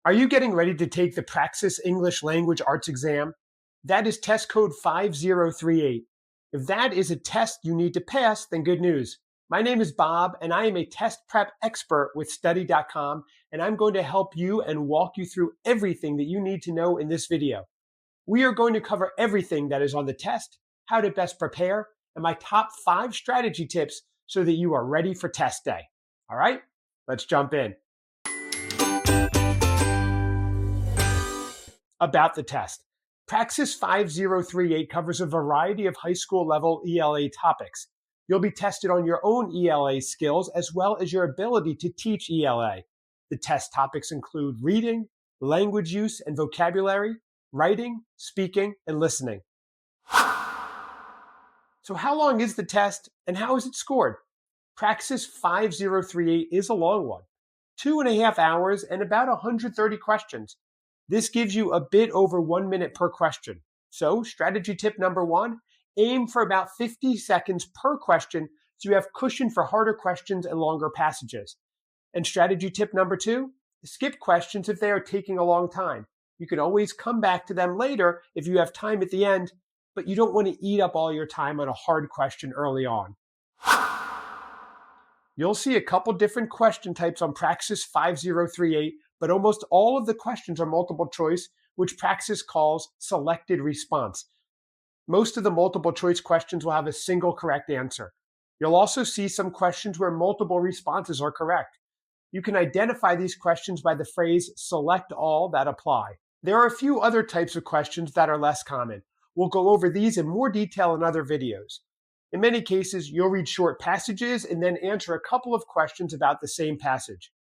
Are you getting ready to take the Praxis English Language Arts exam? That is test code 5038. If that is a test you need to pass, then good news. My name is Bob, and I am a test prep expert with study.com, and I'm going to help you and walk you through everything that you need to know in this video. We are going to cover everything that is on the test, how to best prepare, and my top 5 strategy tips so that you are ready for test day. All right, let's jump in. About the test. Praxis 5038 covers a variety of high school level ELA topics. You'll be tested on your own ELA skills as well as your ability to teach ELA. The test topics include reading, language use and vocabulary, writing, speaking, and listening. So how long is the test and how is it scored? Praxis 5038 is a long one, 2.5 hours and about 130 questions. This gives you a bit over 1 minute per question. So strategy tip number 1, aim for about 50 seconds per question so you have cushion for harder questions and longer passages. And strategy tip number 2, skip questions if they are taking a long time. You can always come back to them later if you have time at the end, but you don't want to eat up all your time on a hard question early on. You'll see a couple different question types on Praxis 5038, but almost all of the questions are multiple choice, which Praxis calls selected response. Most of the multiple choice questions will have a single correct answer. You'll also see some questions where multiple responses are correct. You can identify these questions by the phrase select all that apply. There are a few other types of questions that are less common. We'll go over these in more detail in other videos. In many cases, you'll read short passages and then answer a couple of questions about the same passage.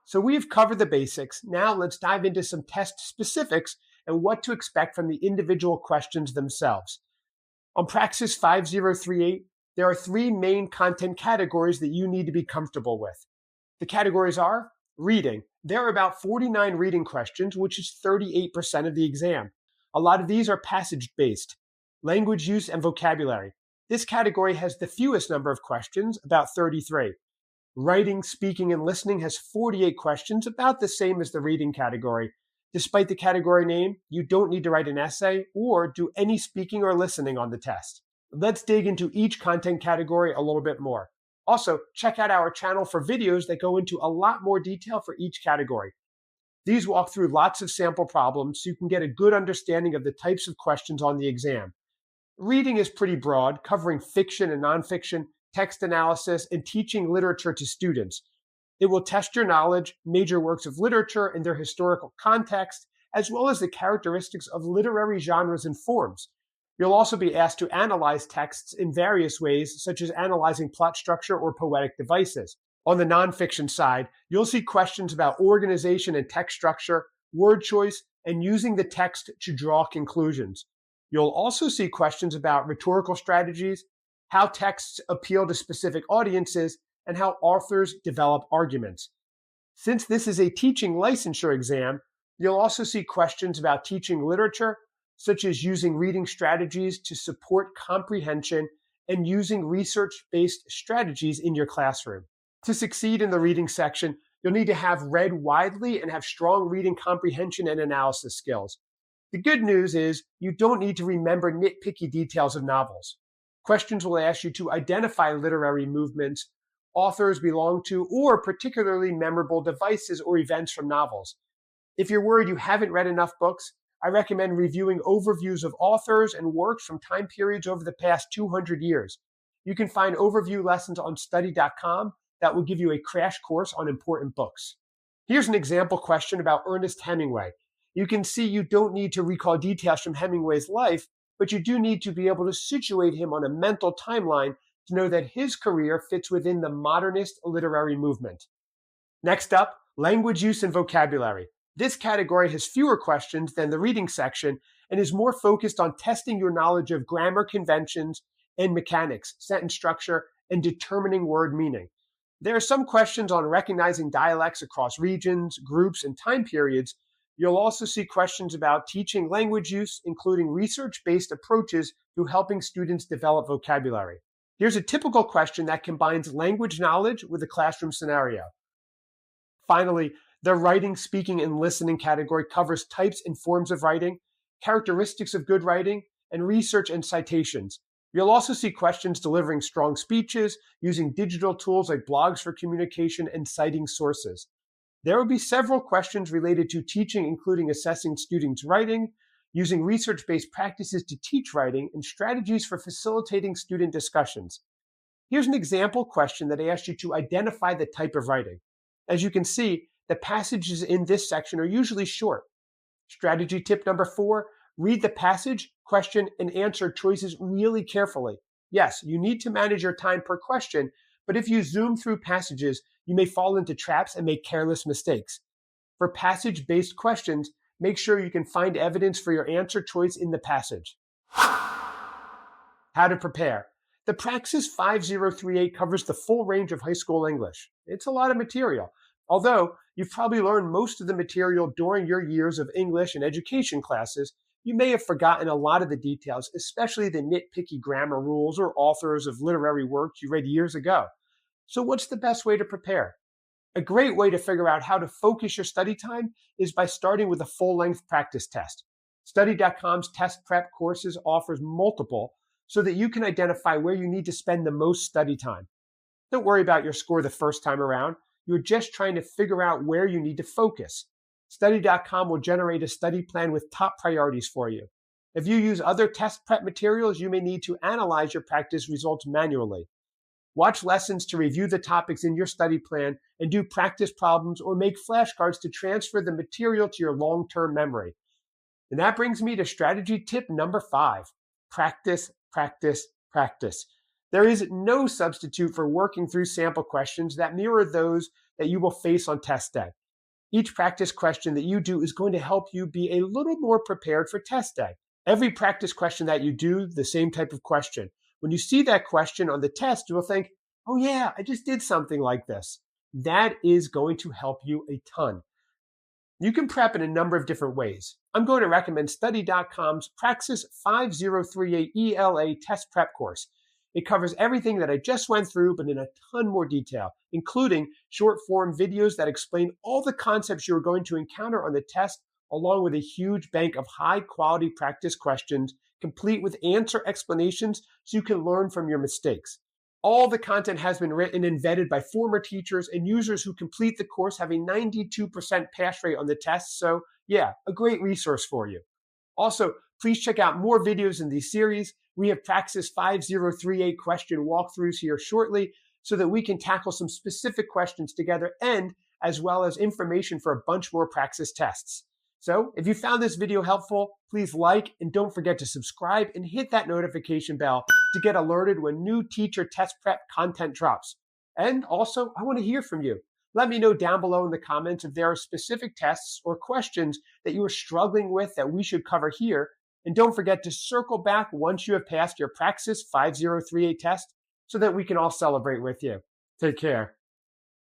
So we've covered the basics. Now let's dive into some test specifics and what to expect from the individual questions themselves. On Praxis 5038, there are 3 main content categories that you need to be comfortable with. The categories are reading. There are about 49 reading questions, which is 38% of the exam. A lot of these are passage-based. Language use and vocabulary. This category has the fewest number of questions, about 33. Writing, speaking, and listening has 48 questions, about the same as the reading category. Despite the category name, you don't need to write an essay or do any speaking or listening on the test. Let's dig into each content category a little bit more. Also, check out our channel for videos that go into a lot more detail for each category. These walk through lots of sample problems so you can get a good understanding of the types of questions on the exam. Reading is pretty broad, covering fiction and nonfiction, text analysis, and teaching literature to students. It will test your knowledge, major works of literature and their historical context, as well as the characteristics of literary genres and forms. You'll also be asked to analyze texts in various ways, such as analyzing plot structure or poetic devices. On the nonfiction side, you'll see questions about organization and text structure, word choice, and using the text to draw conclusions. You'll also see questions about rhetorical strategies, how texts appeal to specific audiences, and how authors develop arguments. Since this is a teaching licensure exam, you'll also see questions about teaching literature, such as using reading strategies to support comprehension and using research-based strategies in your classroom. To succeed in the reading section, you'll need to have read widely and have strong reading comprehension and analysis skills. The good news is you don't need to remember nitpicky details of novels. Questions will ask you to identify literary movements, authors belong to, or particularly memorable devices or events from novels. If you're worried you haven't read enough books, I recommend reviewing overviews of authors and works from time periods over the past 200 years. You can find overview lessons on study.com that will give you a crash course on important books. Here's an example question about Ernest Hemingway. You can see you don't need to recall details from Hemingway's life, but you do need to be able to situate him on a mental timeline to know that his career fits within the modernist literary movement. Next up, language use and vocabulary. This category has fewer questions than the reading section and is more focused on testing your knowledge of grammar conventions and mechanics, sentence structure, and determining word meaning. There are some questions on recognizing dialects across regions, groups, and time periods. You'll also see questions about teaching language use, including research-based approaches to helping students develop vocabulary. Here's a typical question that combines language knowledge with a classroom scenario. Finally, The writing, speaking, and listening category covers types and forms of writing, characteristics of good writing, and research and citations. You'll also see questions delivering strong speeches, using digital tools like blogs for communication, and citing sources. There will be several questions related to teaching, including assessing students' writing, using research-based practices to teach writing, and strategies for facilitating student discussions. Here's an example question that asks you to identify the type of writing. As you can see, the passages in this section are usually short. Strategy tip number 4, read the passage, question, and answer choices really carefully. Yes, you need to manage your time per question, but if you zoom through passages, you may fall into traps and make careless mistakes. For passage-based questions, make sure you can find evidence for your answer choice in the passage. How to prepare. The Praxis 5038 covers the full range of high school English. It's a lot of material. Although you've probably learned most of the material during your years of English and education classes, you may have forgotten a lot of the details, especially the nitpicky grammar rules or authors of literary works you read years ago. So what's the best way to prepare? A great way to figure out how to focus your study time is by starting with a full-length practice test. Study.com's test prep courses offers multiple so that you can identify where you need to spend the most study time. Don't worry about your score the first time around. You're just trying to figure out where you need to focus. Study.com will generate a study plan with top priorities for you. If you use other test prep materials, you may need to analyze your practice results manually. Watch lessons to review the topics in your study plan and do practice problems or make flashcards to transfer the material to your long-term memory. And that brings me to strategy tip number 5. Practice, practice, practice. There is no substitute for working through sample questions that mirror those that you will face on test day. Each practice question that you do is going to help you be a little more prepared for test day. Every practice question that you do, the same type of question. When you see that question on the test, you will think, oh yeah, I just did something like this. That is going to help you a ton. You can prep in a number of different ways. I'm going to recommend Study.com's Praxis 5038 ELA test prep course. It covers everything that I just went through, but in a ton more detail, including short-form videos that explain all the concepts you're going to encounter on the test, along with a huge bank of high-quality practice questions, complete with answer explanations so you can learn from your mistakes. All the content has been written and vetted by former teachers, and users who complete the course have a 92% pass rate on the test, so yeah, a great resource for you. Also, please check out more videos in this series. We have Praxis 5038 question walkthroughs here shortly so that we can tackle some specific questions together and as well as information for a bunch more Praxis tests. So if you found this video helpful, please like and don't forget to subscribe and hit that notification bell to get alerted when new teacher test prep content drops. And also, I want to hear from you. Let me know down below in the comments if there are specific tests or questions that you are struggling with that we should cover here. And don't forget to circle back once you have passed your Praxis 5038 test so that we can all celebrate with you. Take care.